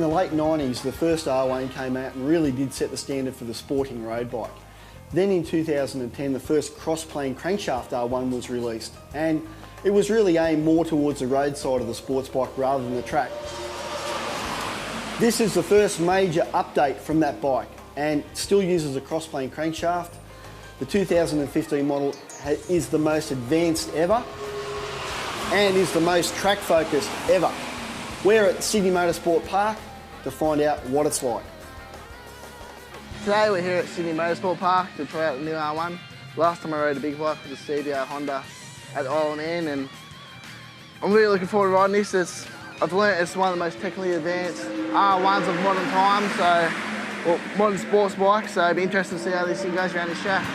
in the late 90s, the first R1 came out and really did set the standard for the sporting road bike. Then in 2010, the first cross-plane crankshaft R1 was released, and it was really aimed more towards the road side of the sports bike rather than the track. This is the first major update from that bike, and still uses a cross-plane crankshaft. The 2015 model is the most advanced ever, and is the most track-focused ever. We're at Sydney Motorsport Park to find out what it's like. Today we're here at Sydney Motorsport Park to try out the new R1. Last time I rode a big bike with the CBO Honda at R1M, and I'm really looking forward to riding this. I've learnt it's one of the most technically advanced R1s of modern times, well, modern sports bikes, so it'll be interesting to see how this thing goes around this track.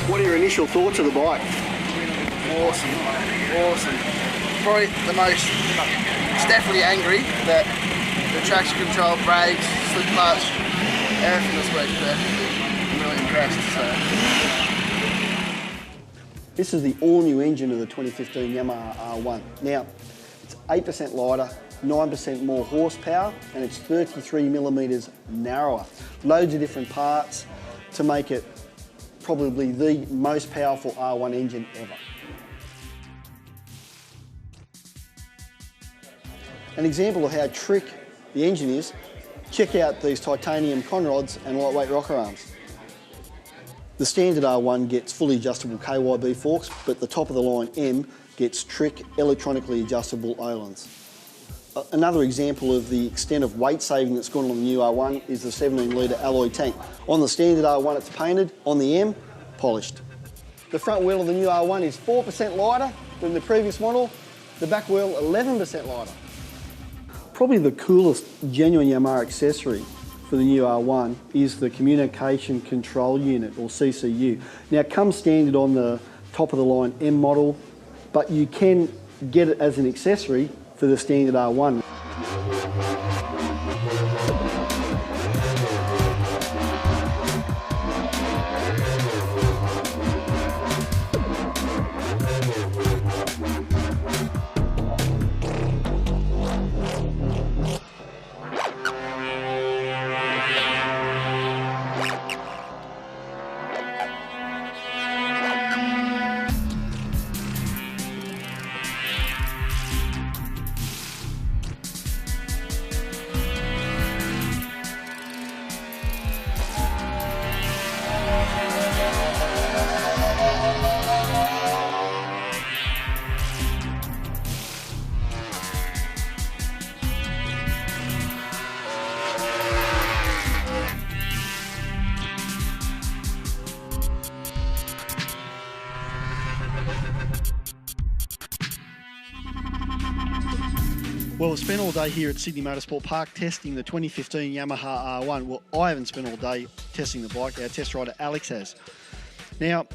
What are your initial thoughts of the bike? Awesome, awesome. Probably the most, it's definitely angry that the traction control, brakes, slip clutch, everything was working perfectly. I'm really impressed. This is the all-new engine of the 2015 Yamaha R1. Now, it's 8% lighter, 9% more horsepower, and it's 33mm narrower. Loads of different parts to make it probably the most powerful R1 engine ever. An example of how trick the engine is, check out these titanium conrods and lightweight rocker arms. The standard R1 gets fully adjustable KYB forks, but the top of the line M gets trick electronically adjustable Öhlins. Another example of the extent of weight saving that's gone on the new R1 is the 17-litre alloy tank. On the standard R1 it's painted, on the M, polished. The front wheel of the new R1 is 4% lighter than the previous model, the back wheel 11% lighter. Probably the coolest genuine Yamaha accessory for the new R1 is the Communication Control Unit, or CCU. Now it comes standard on the top of the line M model, but you can get it as an accessory for the standard R1. Well, I've spent all day here at Sydney Motorsport Park testing the 2015 Yamaha R1. Well, I haven't spent all day testing the bike, our test rider Alex has. Now,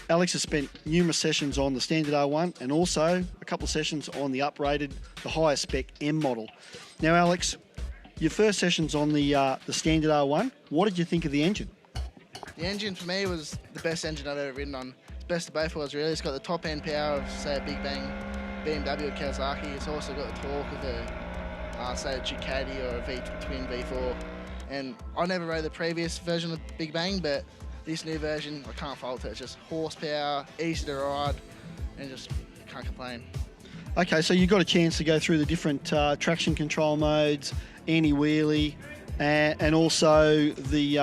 Alex has spent numerous sessions on the standard R1 and also a couple of sessions on the uprated, the higher spec M model. Now, Alex, your first sessions on the standard R1, what did you think of the engine? The engine for me was the best engine I've ever ridden on. It's best of both worlds really. It's got the top end power of, say, a Big Bang BMW or Kawasaki. It's also got the torque of a, say, a Ducati or a twin V4. And I never rode the previous version of Big Bang, but this new version, I can't fault it. It's just horsepower, easy to ride, and just can't complain. Okay, so you got a chance to go through the different traction control modes, anti-wheelie, and also the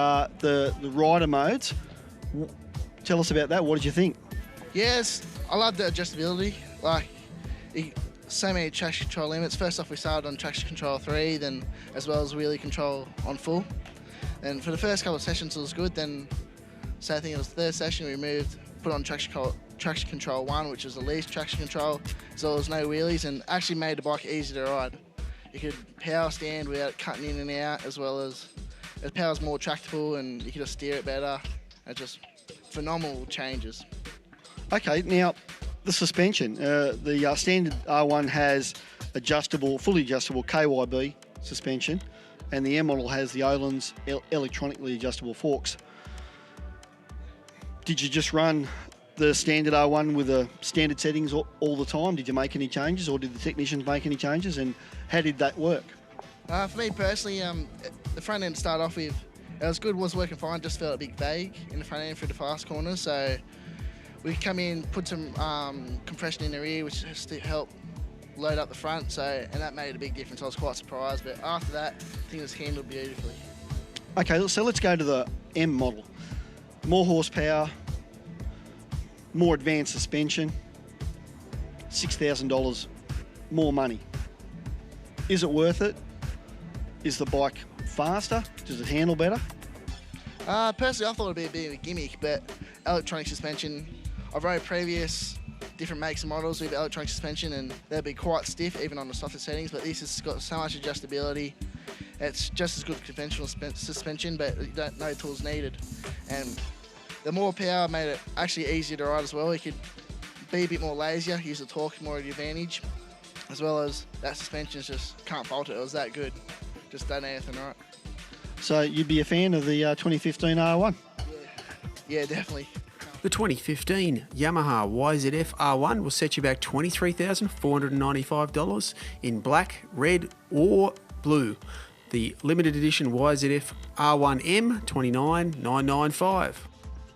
rider modes. Tell us about that. What did you think? Yes, I love the adjustability. Like, so many traction control limits. First off, we started on traction control 3, then as well as wheelie control on full. And for the first couple of sessions, it was good. Then, so I think it was the third session, we put on traction control 1, which was the least traction control, so there was no wheelies, and actually made the bike easy to ride. You could power stand without cutting in and out, as well as the power's more tractable and you could just steer it better. And just phenomenal changes. Okay, now the suspension. The standard R1 has fully adjustable KYB suspension, and the M model has the Öhlins electronically adjustable forks. Did you just run the standard R1 with the standard settings all the time? Did you make any changes, or did the technicians make any changes, and how did that work? For me personally, the front end to start off with, it was good, was working fine, just felt a bit vague in the front end through the fast corners, so we come in, put some compression in the rear, which has to help load up the front, and that made a big difference. I was quite surprised, but after that, I think it was handled beautifully. Okay, so let's go to the M model. More horsepower, more advanced suspension, $6,000 more money. Is it worth it? Is the bike faster? Does it handle better? Personally, I thought it'd be a bit of a gimmick, but electronic suspension, I've rode previous different makes and models with electronic suspension, and they'd be quite stiff even on the softer settings, but this has got so much adjustability. It's just as good as conventional suspension, but no tools needed. And the more power made it actually easier to ride as well. You could be a bit more lazier, use the torque more at your advantage, as well as that suspension just can't fault it. It was that good. Just done everything right. So you'd be a fan of the 2015 R1? Yeah, definitely. The 2015 Yamaha YZF R1 will set you back $23,495 in black, red or blue. The limited edition YZF R1M $29,995.